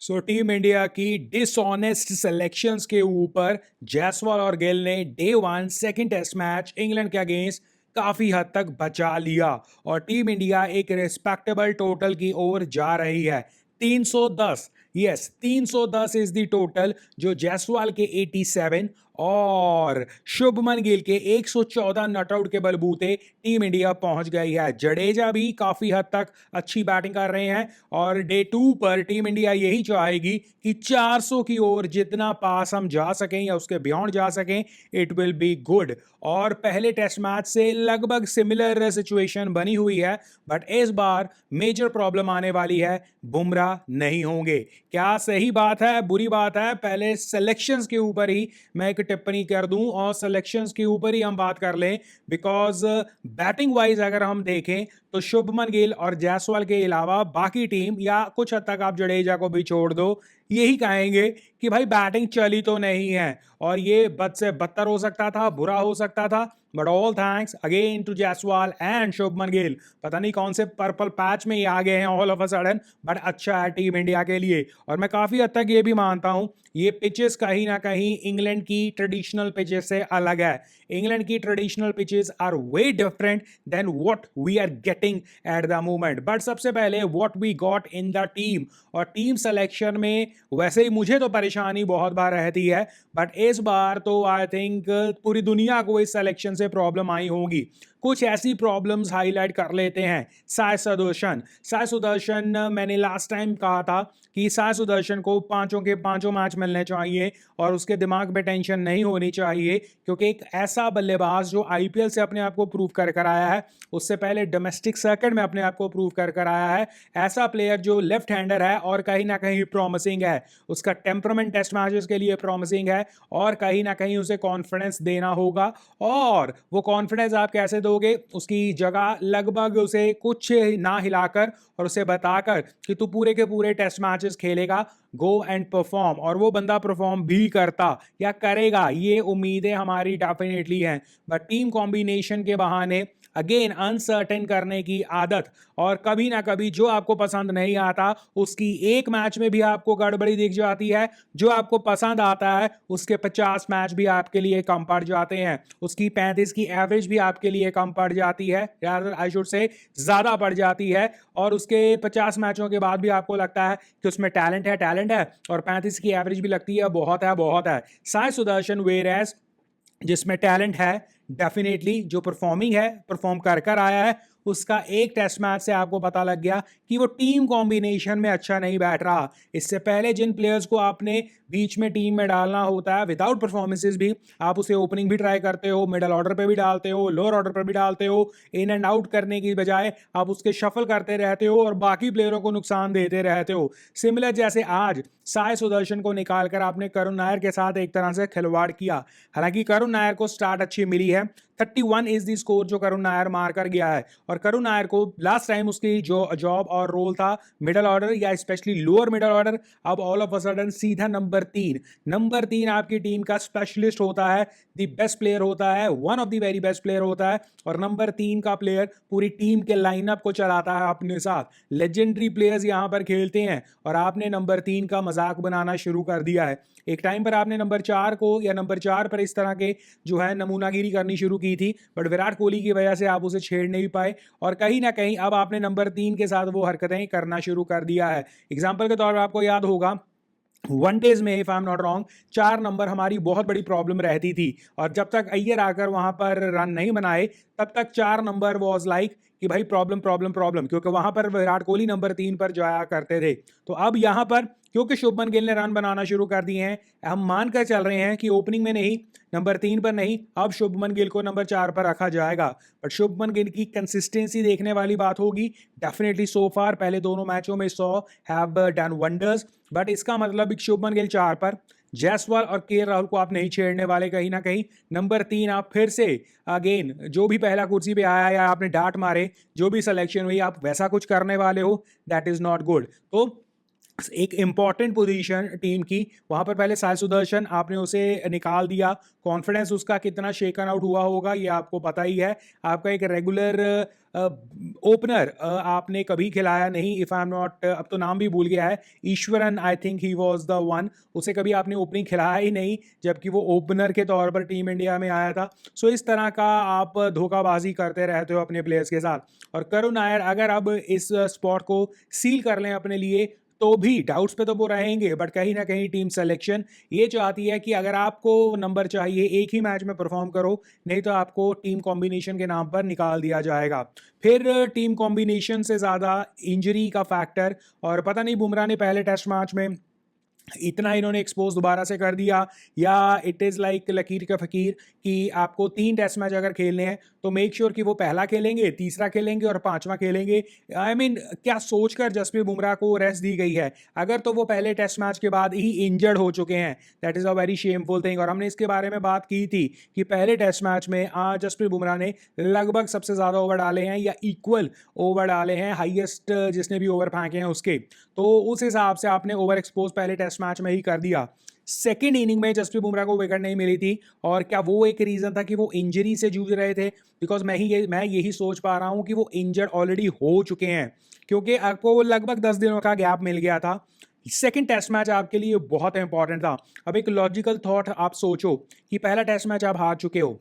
Team India की dishonest selections के ऊपर जायसवाल और गिल ने day one second test match England के अगेंस्ट काफी हद तक बचा लिया और टीम इंडिया एक रिस्पेक्टेबल टोटल की ओर जा रही है। 310, यस 310 इज द टोटल जो जायसवाल के 87 और शुभमन गिल के 114 नॉटआउट के बलबूते टीम इंडिया पहुंच गई है। जडेजा भी काफी हद तक अच्छी बैटिंग कर रहे हैं और डे 2 पर टीम इंडिया यही चाहेगी कि 400 की ओर जितना पास हम जा सकें या उसके बियॉन्ड जा सकें, इट विल बी गुड। और पहले टेस्ट मैच से लगभग सिमिलर सिचुएशन बनी हुई है, बट इस बार मेजर प्रॉब्लम आने वाली है, बुमराह नहीं होंगे। क्या सही बात है, बुरी बात है? पहले सिलेक्शंस के ऊपर ही मैं एक टिप्पणी कर दूं और सिलेक्शंस के ऊपर ही हम बात कर लें, बिकॉज बैटिंग वाइज अगर हम देखें तो शुभमन गिल और जायसवाल के अलावा बाकी टीम या कुछ हद तक आप जडेजा को भी छोड़ दो, यही कहेंगे कि भाई बैटिंग चली तो नहीं है और ये बद से बदतर हो सकता था, बुरा हो सकता था। But all thanks again to Jaiswal and Shubman Gill. पता नहीं कौन से पर्पल पैच में ही आ गए हैं all of a sudden, but अच्छा है टीम इंडिया के लिए। और मैं काफी हद तक ये भी मानता हूं ये पिचेस कहीं ना कहीं इंग्लैंड की ट्रेडिशनल पिचेस से अलग है। इंग्लैंड की traditional pitches are way different than what we are getting at the moment. But सबसे पहले what we got in the team, और टीम सिलेक्शन में वैसे ही मुझे तो परेशानी बहुत बार रहती है, बट इस बार तो आई थिंक पूरी दुनिया को इस सिलेक्शन से प्रॉब्लम आई होगी। कुछ ऐसी प्रॉब्लम्स हाईलाइट कर लेते हैं। साई सुदर्शन मैंने लास्ट टाइम कहा था कि साई सुदर्शन को पांचों के पांचों मैच मिलने चाहिए और उसके दिमाग में टेंशन नहीं होनी चाहिए, क्योंकि एक ऐसा बल्लेबाज जो आईपीएल से अपने आप को प्रूव कर कर आया है, उससे पहले डोमेस्टिक सर्किट में अपने आप को प्रूव कर कर आया है, ऐसा प्लेयर जो लेफ्ट हैंडर है और कहीं ना कहीं प्रॉमिसिंग है, उसका टेम्परामेंट टेस्ट मैचेस के लिए प्रॉमिसिंग है और कहीं ना कहीं उसे कॉन्फिडेंस देना होगा। और वो कॉन्फिडेंस आप कैसे दोगे? उसकी जगह लगभग उसे कुछ ना हिलाकर और उसे बताकर कि तू पूरे के पूरे टेस्ट मैचेस खेलेगा, गो एंड परफॉर्म, और वो बंदा परफॉर्म भी करता या करेगा, ये उम्मीदें हमारी डेफिनेटली हैं। बट टीम कॉम्बिनेशन के बहाने अगेन अनसर्टेन करने की आदत, और कभी ना कभी जो आपको पसंद नहीं आता उसकी एक मैच में भी आपको गड़बड़ी दिख जाती है, जो आपको पसंद आता है उसके 50 मैच भी आपके लिए कम पड़ जाते हैं, उसकी 35 की एवरेज भी आपके लिए कम पड़ जाती है, आई शुड से ज्यादा पड़ जाती है, और उसके 50 मैचों के बाद भी आपको लगता है कि उसमें टैलेंट है और 35 की एवरेज भी लगती है बहुत है। साई सुदर्शन वेयर जिसमें टैलेंट है, डेफिनेटली जो परफॉर्मिंग है, परफॉर्म कर कर आया है, उसका एक टेस्ट मैच से आपको पता लग गया कि वो टीम कॉम्बिनेशन में अच्छा नहीं बैठ रहा। इससे पहले जिन प्लेयर्स को आपने बीच में टीम में डालना होता है विदाउट परफॉर्मेंसेस भी, आप उसे ओपनिंग भी ट्राई करते हो, मिडल ऑर्डर पे भी डालते हो, लोअर ऑर्डर पे भी डालते हो, इन एंड आउट करने की बजाय आप उसके शफल करते रहते हो और बाकी प्लेयरों को नुकसान देते रहते हो। सिमिलर जैसे आज साई सुदर्शन को निकालकर आपने करुण नायर के साथ एक तरह से खिलवाड़ किया। हालांकि करुण नायर को स्टार्ट अच्छी मिली है, 31 इज द स्कोर जो करुण नायर मार कर गया है, और करुण नायर को लास्ट टाइम उसकी जो जॉब और रोल था मिडल ऑर्डर या स्पेशली लोअर मिडल ऑर्डर, अब ऑल ऑफ अ सडन सीधा नंबर 3 आपकी टीम का स्पेशलिस्ट होता है, द बेस्ट प्लेयर होता है, one of the very best player होता है, और नंबर 3 का प्लेयर पूरी टीम के लाइनअप को चलाता है अपने साथ। लेजेंडरी प्लेयर्स यहां पर खेलते हैं और आपने नंबर 3 का मजाक बनाना शुरू कर दिया है। एक टाइम पर आपने नंबर 4 को या नंबर 4 पर इस तरह के जो है नमूनागिरी करनी शुरू की थी, बट विराट कोहली की वजह से आप उसे छेड़ नहीं पाए, और कहीं ना कहीं अब आपने नंबर 3 के साथ वो हरकतें करना शुरू कर दिया है। एग्जाम्पल के तौर पर आपको याद होगा वनडेज में, if I am not wrong, 4 number हमारी बहुत बड़ी प्रॉब्लम रहती थी, और जब तक अय्यर आकर वहां पर रन नहीं बनाए तब तक 4 नंबर वाज लाइक कि भाई प्रॉब्लम, क्योंकि वहां पर विराट कोहली नंबर 3 पर जाया करते थे। तो अब यहां पर क्योंकि शुभमन गिल ने रन बनाना शुरू कर दिए हैं, हम मानकर चल रहे हैं कि ओपनिंग में नहीं, नंबर 3 पर नहीं, अब शुभमन गिल को नंबर 4 पर रखा जाएगा। बट शुभमन गिल की कंसिस्टेंसी देखने वाली बात होगी। डेफिनेटली सो फार पहले दोनों मैचों में 100 हैव डन वंडर्स, बट इसका मतलब शुभमन गिल 4 पर, जायसवाल और के राहुल को आप नहीं छेड़ने वाले, कहीं ना कहीं नंबर 3 आप फिर से अगेन जो भी पहला कुर्सी पे आया या आपने डांट मारे, जो भी सिलेक्शन हुई आप वैसा कुछ करने वाले हो, दैट इज नॉट गुड। तो एक इम्पॉर्टेंट पोजीशन टीम की, वहाँ पर पहले साई सुदर्शन आपने उसे निकाल दिया। कॉन्फिडेंस उसका कितना शेकन आउट हुआ होगा ये आपको पता ही है। आपका एक रेगुलर ओपनर आपने कभी खिलाया नहीं, इफ आई एम नॉट, अब तो नाम भी भूल गया है, Eswaran I think he was the one, उसे कभी आपने ओपनिंग खिलाया ही नहीं, जबकि वो ओपनर के तौर पर टीम इंडिया में आया था। सो इस तरह का आप धोखाबाजी करते रहते हो अपने प्लेयर्स के साथ। और करुण नायर अगर अब इस स्पॉट को सील कर लें अपने लिए, तो भी डाउट्स पे तो वो रहेंगे, बट कहीं ना कहीं टीम सिलेक्शन ये चाहती है कि अगर आपको नंबर चाहिए एक ही मैच में परफॉर्म करो, नहीं तो आपको टीम कॉम्बिनेशन के नाम पर निकाल दिया जाएगा। फिर टीम कॉम्बिनेशन से ज़्यादा इंजरी का फैक्टर, और पता नहीं बुमराह ने पहले टेस्ट मैच में इतना इन्होंने एक्सपोज दोबारा से कर दिया, या इट इज़ लाइक लकीर का फकीर कि आपको 3 टेस्ट मैच अगर खेलने हैं तो मेक श्योर कि वो पहला खेलेंगे, तीसरा खेलेंगे और पांचवा खेलेंगे। आई मीन क्या सोचकर जसप्रीत बुमराह को रेस्ट दी गई है? अगर तो वो पहले टेस्ट मैच के बाद ही इंजर्ड हो चुके हैं, that is a very shameful thing. और हमने इसके बारे में बात की थी कि पहले टेस्ट मैच में जसप्रीत बुमराह ने लगभग सबसे ज़्यादा ओवर डाले हैं, या इक्वल ओवर डाले हैं, हाईएस्ट जिसने भी ओवर फेंके हैं उसके। तो उस हिसाब से आपने ओवर एक्सपोज पहले टेस्ट मैच में ही कर दिया। सेकेंड इनिंग में जसप्रीत बुमराह को विकेट नहीं मिली थी, और क्या वो एक रीज़न था कि वो इंजरी से जूझ रहे थे? बिकॉज मैं यही सोच पा रहा हूँ कि वो इंजर्ड ऑलरेडी हो चुके हैं, क्योंकि आपको लगभग 10 दिनों का गैप मिल गया था। सेकेंड टेस्ट मैच आपके लिए बहुत इंपॉर्टेंट था। अब एक लॉजिकल थॉट आप सोचो कि पहला टेस्ट मैच आप हार चुके हो,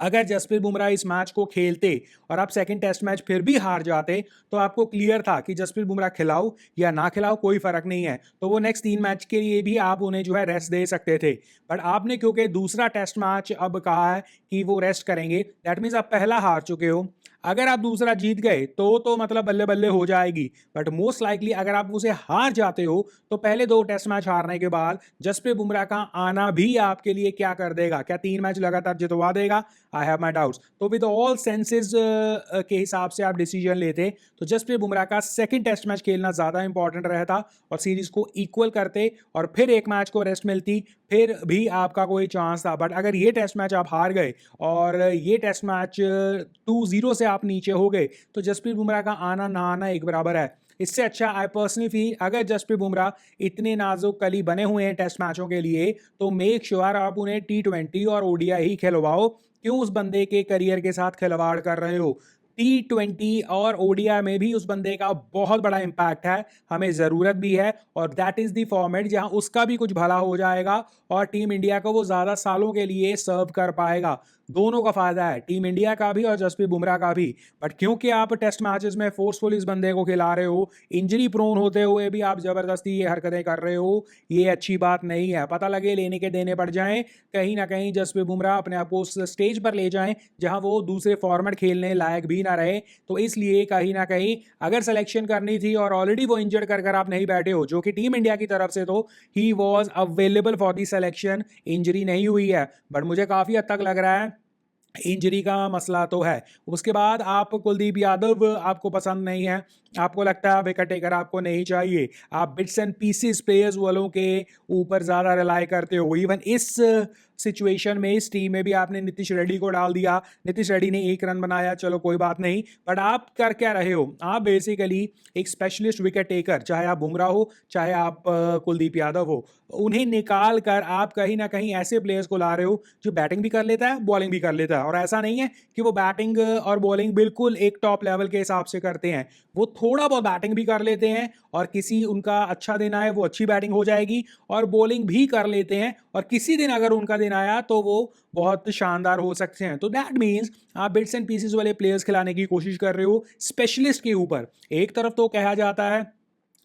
अगर जसप्रीत बुमराह इस मैच को खेलते और आप सेकंड टेस्ट मैच फिर भी हार जाते, तो आपको क्लियर था कि जसप्रीत बुमराह खिलाओ या ना खिलाओ कोई फर्क नहीं है, तो वो नेक्स्ट 3 मैच के लिए भी आप उन्हें जो है रेस्ट दे सकते थे। बट आपने क्योंकि दूसरा टेस्ट मैच अब कहा है कि वो रेस्ट करेंगे, दैट मीन्स आप पहला हार चुके हो। अगर आप दूसरा जीत गए तो मतलब बल्ले बल्ले हो जाएगी, बट मोस्ट लाइकली अगर आप उसे हार जाते हो, तो पहले 2 टेस्ट मैच हारने के बाद जसप्रीत बुमराह का आना भी आपके लिए क्या कर देगा? क्या 3 मैच लगातार जितवा देगा? I have my doubts. तो विद ऑल सेंसेस के हिसाब से आप डिसीजन लेते, तो जसप्रीत बुमराह का सेकंड टेस्ट मैच खेलना ज़्यादा इंपॉर्टेंट रहता, और सीरीज को इक्वल करते, और फिर एक मैच को रेस्ट मिलती, फिर भी आपका कोई चांस था। बट अगर ये टेस्ट मैच आप हार गए और ये टेस्ट मैच 2-0 से आप नीचे हो गए, तो जसप्रीत बुमराह का आना ना आना एक बराबर है। इससे अच्छा आई पर्सनली फील, अगर जसप्रीत बुमराह इतने नाजुक कली बने हुए हैं टेस्ट मैचों के लिए, तो मेक श्योर आप उन्हें T20 और ODI ही खिलवाओ। क्यों उस बंदे के करियर के साथ खिलवाड़ कर रहे हो? T20 और ODI में भी उस बंदे का बहुत बड़ा इंपैक्ट है, हमें ज़रूरत भी है, और दैट इज़ द फॉर्मेट जहां उसका भी कुछ भला हो जाएगा और टीम इंडिया को वो ज़्यादा सालों के लिए सर्व कर पाएगा। दोनों का फायदा है, टीम इंडिया का भी और जसप्रीत बुमराह का भी। बट क्योंकि आप टेस्ट मैचेस में फोर्सफुल इस बंदे को खिला रहे हो, इंजरी प्रोन होते हुए भी आप जबरदस्ती ये हरकतें कर रहे हो, ये अच्छी बात नहीं है। पता लगे लेने के देने पड़ जाएं, कहीं ना कहीं जसप्रीत बुमराह अपने आप को उस स्टेज पर ले जाएं जहां वो दूसरे फॉर्मेट खेलने लायक भी ना रहे। तो इसलिए कहीं ना कहीं अगर सिलेक्शन करनी थी और ऑलरेडी वो इंजर्ड कर कर आप नहीं बैठे हो, जो कि टीम इंडिया की तरफ से तो he was available for the selection, injury नहीं हुई है, बट मुझे काफ़ी हद तक लग रहा है इंजरी का मसला तो है। उसके बाद आप कुलदीप यादव आपको पसंद नहीं है, आपको लगता है विकेट टेकर आपको नहीं चाहिए, आप बिट्स एंड पीसेस प्लेयर्स वालों के ऊपर ज़्यादा रिलाई करते हो। इवन इस सिचुएशन में इस टीम में भी आपने नीतीश रेड्डी को डाल दिया, नीतीश रेड्डी ने 1 रन बनाया, चलो कोई बात नहीं, बट आप कर क्या रहे हो? आप बेसिकली एक स्पेशलिस्ट विकेट टेकर, चाहे आप बुमराह हो चाहे आप कुलदीप यादव हो, उन्हें निकाल कर आप कहीं ना कहीं ऐसे प्लेयर्स को ला रहे हो जो बैटिंग भी कर लेता है बॉलिंग भी कर लेता है। और ऐसा नहीं है कि वो बैटिंग और बॉलिंग बिल्कुल एक टॉप लेवल के हिसाब से करते हैं, वो थोड़ा बहुत बैटिंग भी कर लेते हैं, और किसी उनका अच्छा दिन आए वो अच्छी बैटिंग हो जाएगी, और बॉलिंग भी कर लेते हैं, और किसी दिन अगर उनका दिन आया तो वो बहुत शानदार हो सकते हैं। तो दैट मीन्स आप बिट्स एंड पीसेस वाले प्लेयर्स खिलाने की कोशिश कर रहे हो स्पेशलिस्ट के ऊपर। एक तरफ तो कहा जाता है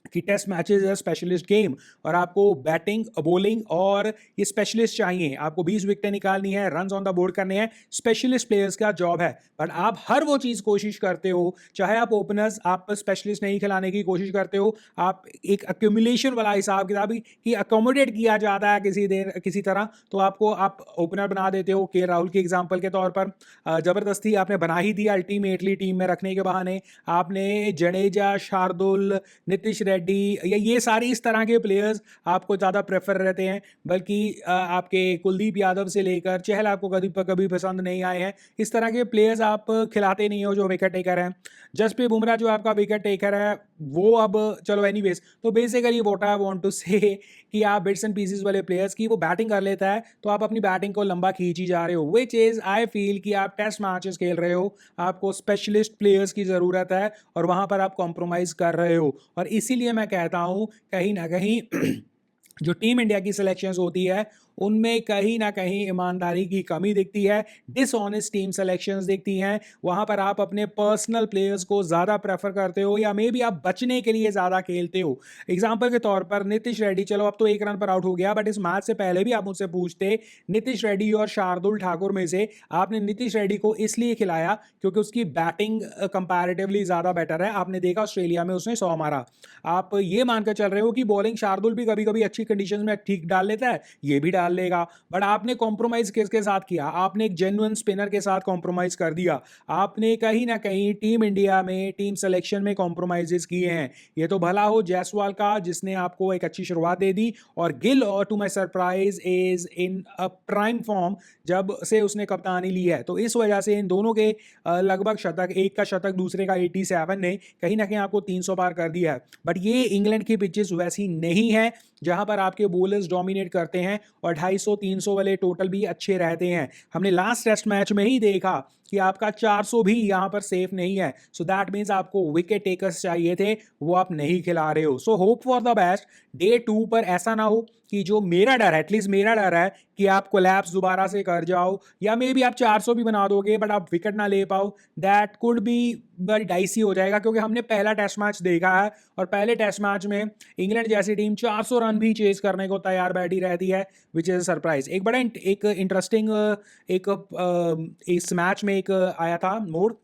कि टेस्ट मैचेस है स्पेशलिस्ट गेम, और आपको बैटिंग बॉलिंग और ये स्पेशलिस्ट चाहिए, आपको 20 विकेटें निकालनी है, रन ऑन द बोर्ड करने हैं, स्पेशलिस्ट प्लेयर्स का जॉब है। बट आप हर वो चीज़ कोशिश करते हो, चाहे आप ओपनर्स आप स्पेशलिस्ट नहीं खिलाने की कोशिश करते हो, आप एक अक्यूमुलेशन वाला हिसाब किताब कि अकोमोडेट किया जाता है किसी देर किसी तरह, तो आपको आप ओपनर बना देते हो। के राहुल के एग्जाम्पल के तौर पर ज़बरदस्ती आपने बना ही दिया, अल्टीमेटली टीम में रखने के बहाने आपने जडेजा, शार्दुल, नीतीश रेड्डी या ये सारे इस तरह के प्लेयर्स आपको ज़्यादा प्रेफर रहते हैं, बल्कि आपके कुलदीप यादव से लेकर चहल आपको कभी कभी पसंद नहीं आए हैं। इस तरह के प्लेयर्स आप खिलाते नहीं हो जो विकेट टेकर हैं। जसप्रीत बुमराह जो आपका विकेट टेकर है वो अब चलो एनीवेज, तो basically what I want to say कि आप बिट्स एंड पीसेस वाले प्लेयर्स की वो बैटिंग कर लेता है तो आप अपनी बैटिंग को लंबा खींची जा रहे हो, विच इज़ आई फील कि आप टेस्ट मैचेस खेल रहे हो, आपको स्पेशलिस्ट प्लेयर्स की ज़रूरत है और वहाँ पर आप कॉम्प्रोमाइज़ कर रहे हो। और इसीलिए मैं कहता हूँ कहीं ना कहीं जो टीम इंडिया की सिलेक्शंस होती है उनमें कहीं ना कहीं ईमानदारी की कमी दिखती है, डिसऑनेस्ट टीम सिलेक्शंस दिखती हैं। वहाँ पर आप अपने पर्सनल प्लेयर्स को ज़्यादा प्रेफर करते हो या मे बी आप बचने के लिए ज़्यादा खेलते हो। एग्जाम्पल के तौर पर नीतीश रेड्डी, चलो अब तो 1 रन पर आउट हो गया, बट इस मैच से पहले भी आप मुझसे पूछते नीतीश रेड्डी और शार्दुल ठाकुर में से आपने नीतीश रेड्डी को इसलिए खिलाया क्योंकि उसकी बैटिंग कंपैरेटिवली ज़्यादा बेटर है। आपने देखा ऑस्ट्रेलिया में उसने 100 मारा। आप ये मानकर चल रहे हो कि बॉलिंग शार्दुल भी कभी कभी अच्छी कंडीशन में ठीक डाल लेता है, ये भी डाल लेगा, बट आपने कॉम्प्रोमाइज किसके साथ किया? आपने एक जेन्युइन स्पिनर के साथ कॉम्प्रोमाइज कर दिया। आपने कहीं ना कहीं टीम इंडिया में टीम सिलेक्शन में कॉम्प्रोमाइजेस किए हैं। ये तो भला हो जायसवाल का जिसने आपको एक अच्छी शुरुआत दे दी, और गिल और to my surprise is in a prime form जब से उसने कप्तानी ली है, तो इस वजह से इन दोनों के लगभग शतक, एक का शतक दूसरे का 87 ने कहीं ना कहीं आपको 300 पार कर दिया है। बट ये इंग्लैंड की पिचेस वैसी नहीं है जहां पर आपके बॉलर्स डोमिनेट करते हैं और 250-300 वाले टोटल भी अच्छे रहते हैं। हमने लास्ट टेस्ट मैच में ही देखा कि आपका 400 भी यहां पर सेफ नहीं है, सो दैट मीन्स आपको विकेट टेकर्स चाहिए थे, वो आप नहीं खिला रहे हो। So hope for the best. Day 2 पर ऐसा ना हो कि जो मेरा डर है, एटलीस्ट मेरा डर है कि आप कोलैप्स दोबारा से कर जाओ या मे बी आप 400 भी बना दोगे बट आप विकेट ना ले पाओ, दैट कुड बी बड़ी डाइसी हो जाएगा। क्योंकि हमने पहला टेस्ट मैच देखा है और पहले टेस्ट मैच में इंग्लैंड जैसी टीम 400 रन भी चेज करने को तैयार बैठी रहती है, विच इज़ सरप्राइज। एक बड़ा एक इंटरेस्टिंग इस मैच में एक आया था मोड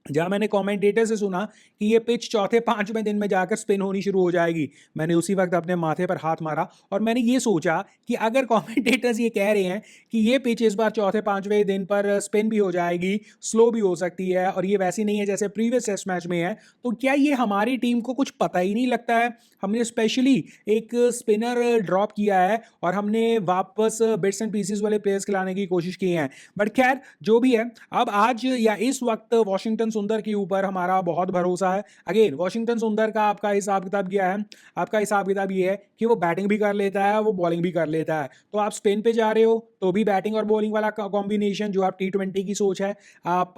जहाँ मैंने कमेंटेटर से सुना कि ये पिच चौथे पांचवें दिन में जाकर स्पिन होनी शुरू हो जाएगी। मैंने उसी वक्त अपने माथे पर हाथ मारा और मैंने ये सोचा कि अगर कमेंटेटर्स ये कह रहे हैं कि ये पिच इस बार चौथे पांचवें दिन पर स्पिन भी हो जाएगी, स्लो भी हो सकती है और ये वैसी नहीं है जैसे प्रीवियस टेस्ट मैच में है, तो क्या ये हमारी टीम को कुछ पता ही नहीं लगता है? हमने स्पेशली एक स्पिनर ड्रॉप किया है और हमने वापस बिट्स एंड पीसेस वाले प्लेयर्स खिलाने की कोशिश की है। बट खैर जो भी है, अब आज या इस वक्त वॉशिंगटन सुंदर के ऊपर हमारा बहुत भरोसा है। अगेन वॉशिंगटन सुंदर का आपका हिसाब किताब क्या है? आपका हिसाब किताब ये है कि वो बैटिंग भी कर लेता है, वो बॉलिंग भी कर लेता है। तो आप स्पिन पे जा रहे हो तो भी बैटिंग और बॉलिंग वाला कॉम्बिनेशन जो आप T20 की सोच है, आप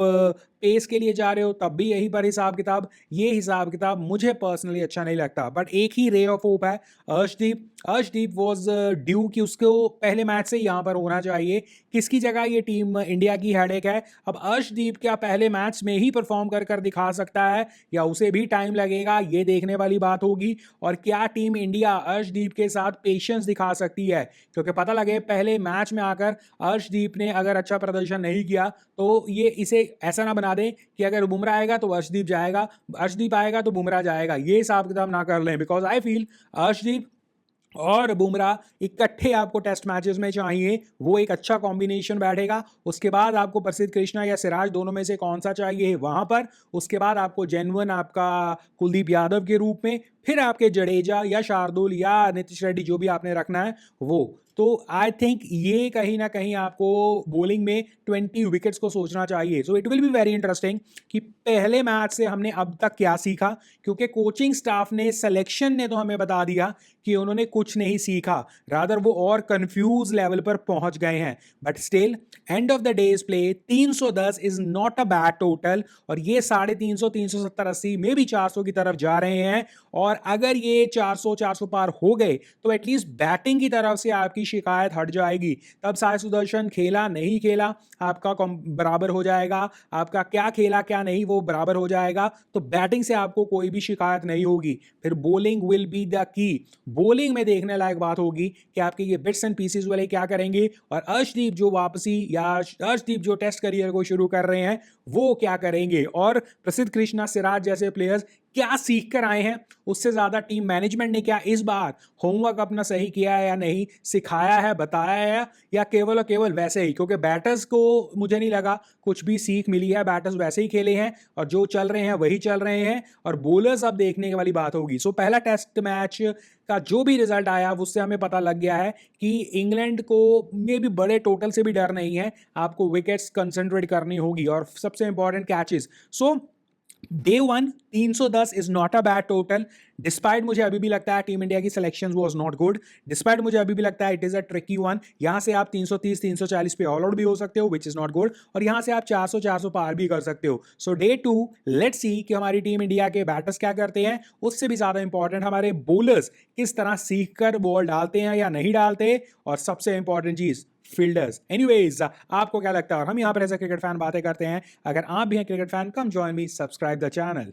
पेस के लिए जा रहे हो तब भी यही पर हिसाब किताब। ये हिसाब किताब मुझे पर्सनली अच्छा नहीं लगता। बट एक ही रे ऑफ होप है, अर्शदीप वॉज ड्यू कि उसको पहले मैच से यहाँ पर होना चाहिए। किसकी जगह ये टीम इंडिया की हेडेक है? अब अर्शदीप क्या पहले मैच में ही परफॉर्म कर दिखा सकता है या उसे भी टाइम लगेगा? ये देखने वाली बात होगी। और क्या टीम इंडिया अर्शदीप के साथ पेशेंस दिखा सकती है? क्योंकि पता लगे पहले मैच में आकर अर्शदीप ने अगर अच्छा प्रदर्शन नहीं किया तो ये इसे ऐसा ना बना दे कि अगर बुमराह आएगा तो अर्शदीप जाएगा, अर्शदीप आएगा तो बुमराह जाएगा। ये हिसाब किताब ना कर लें, बिकॉज आई फील अर्शदीप और बुमराह इकट्ठे आपको टेस्ट मैचेस में चाहिए, वो एक अच्छा कॉम्बिनेशन बैठेगा। उसके बाद आपको प्रसिद्ध कृष्णा या सिराज दोनों में से कौन सा चाहिए वहां पर। उसके बाद आपको जेन्युइन आपका कुलदीप यादव के रूप में, फिर आपके जडेजा या शार्दुल या नीतीश रेड्डी जो भी आपने रखना है वो। तो आई थिंक ये कहीं ना कहीं आपको बॉलिंग में 20 विकेट्स को सोचना चाहिए। So it will be very interesting कि पहले मैच से हमने अब तक क्या सीखा, क्योंकि कोचिंग स्टाफ ने, सिलेक्शन ने तो हमें बता दिया कि उन्होंने कुछ नहीं सीखा, रादर वो और कंफ्यूज लेवल पर पहुंच गए हैं। But still end of the days play 310 is not a bad total, और ये 350, 370, 80 में भी 400 की तरफ जा रहे हैं। और अगर ये 400 पार हो गए तो एटलीस्ट बैटिंग की तरफ से आपकी शिकायत हट जाएगी। तब साई सुदर्शन खेला नहीं खेला आपका बराबर हो जाएगा, आपका क्या खेला क्या नहीं वो बराबर हो जाएगा, तो बैटिंग से आपको कोई भी शिकायत नहीं होगी। फिर bowling will be the key. Bowling में देखने लायक बात होगी कि आपके ये बिट्स एंड पीसेस वाले क्या करेंगे, और अर्शदीप जो वापसी या अर्शदीप जो टेस्ट करियर को शुरू कर रहे हैं वो क्या करेंगे, और प्रसिद्ध कृष्णा, सिराज जैसे प्लेयर्स क्या सीख कर आए हैं, उससे ज़्यादा टीम मैनेजमेंट ने क्या इस बार होमवर्क अपना सही किया है या नहीं, सिखाया है, बताया है, या केवल और केवल वैसे ही, क्योंकि बैटर्स को मुझे नहीं लगा कुछ भी सीख मिली है, बैटर्स वैसे ही खेले हैं और जो चल रहे हैं वही चल रहे हैं, और बॉलर्स अब देखने वाली बात होगी। सो पहला टेस्ट मैच का जो भी रिजल्ट आया उससे हमें पता लग गया है कि इंग्लैंड को में भी बड़े टोटल से भी डर नहीं है, आपको विकेट्स कंसंट्रेट करनी होगी और सबसे important catches. So day one 310 is not a bad total, despite मुझे अभी भी लगता है टीम इंडिया की selection was not good, despite मुझे अभी भी लगता है it is a tricky one. यहां से आप 330 340 पे ऑल आउट भी हो सकते हो विच इज नॉट गुड, और यहां से आप 400 400 पार भी कर सकते हो। सो डे टू लेट्स सी कि हमारी टीम इंडिया के बैटर्स क्या करते हैं, उससे भी ज्यादा इंपॉर्टेंट हमारे बॉलर्स किस तरह सीख कर बॉल डालते हैं या नहीं डालते, और सबसे इंपॉर्टेंट चीज फील्डर्स। एनीवेज, आपको क्या लगता है, और हम यहाँ पर एज ए क्रिकेट फैन बातें करते हैं। अगर आप भी हैं cricket fan, come join me, subscribe the channel.